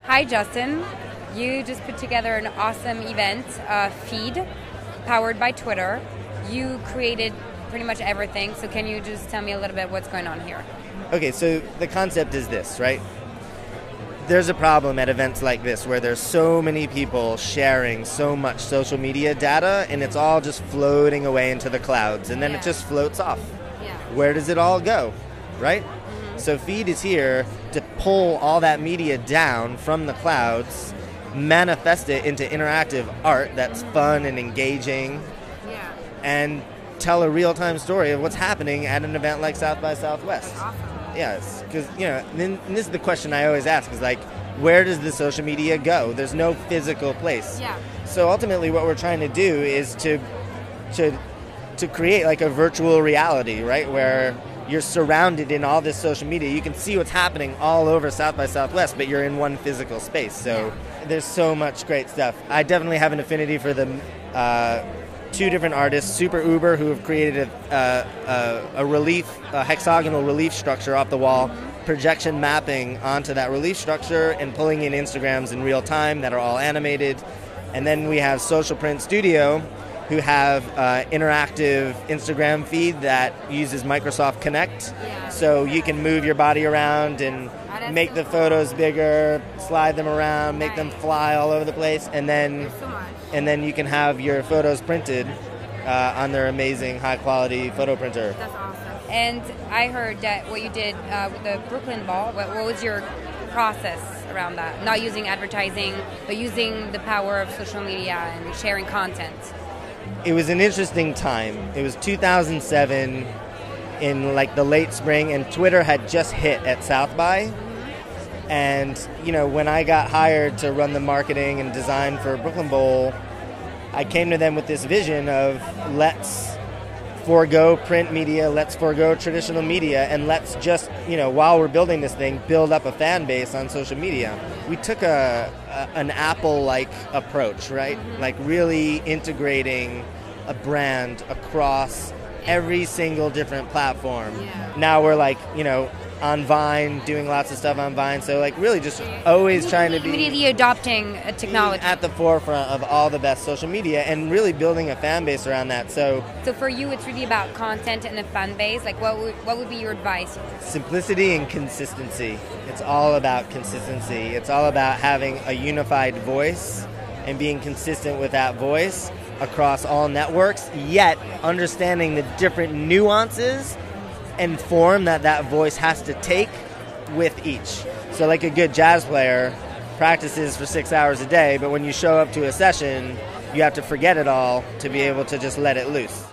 Hi, Justin. You just put together an awesome event, feed, powered by Twitter. You created pretty much everything, so can you just tell me a little bit what's going on here? Okay, so the concept is this, right? There's a problem at events like this where there's so many people sharing so much social media data, and it's all just floating away into the clouds, and then it just floats off. Yeah. Where does it all go, right? Mm-hmm. So Feed is here to pull all that media down from the clouds, manifest it into interactive art that's fun and engaging, and tell a real-time story of what's happening at an event like South by Southwest. That's awesome. Yes, because, and this is the question I always ask, is like, where does the social media go? There's no physical place. Yeah. So ultimately what we're trying to do is to create like a virtual reality, right, where you're surrounded in all this social media. You can see what's happening all over South by Southwest, but you're in one physical space. So there's so much great stuff. I definitely have an affinity for the two different artists, Super Uber, who have created a hexagonal relief structure off the wall, projection mapping onto that relief structure and pulling in Instagrams in real time that are all animated. And then we have Social Print Studio, who have interactive Instagram feed that uses Microsoft Connect. Yeah. So you can move your body around and make the photos bigger, slide them around, make them fly all over the place, and then you can have your photos printed on their amazing high-quality photo printer. That's awesome. And I heard that what you did with the Brooklyn Ball, what was your process around that? Not using advertising, but using the power of social media and sharing content. It was an interesting time. It was 2007 in like the late spring, and Twitter had just hit at South by. And, when I got hired to run the marketing and design for Brooklyn Bowl, I came to them with this vision of let's forego print media, let's forego traditional media, and let's just, while we're building this thing, build up a fan base on social media. We took an Apple-like approach, right? Like really integrating a brand across every single different platform. Yeah. Now we're like, on Vine, doing lots of stuff on Vine, so like really just always trying to be immediately adopting a technology at the forefront of all the best social media and really building a fan base around that. So for you, it's really about content and a fan base. Like, what would be your advice? Simplicity and consistency. It's all about consistency. It's all about having a unified voice and being consistent with that voice across all networks, yet understanding the different nuances and form that voice has to take with each. So like a good jazz player practices for 6 hours a day, but when you show up to a session, you have to forget it all to be able to just let it loose.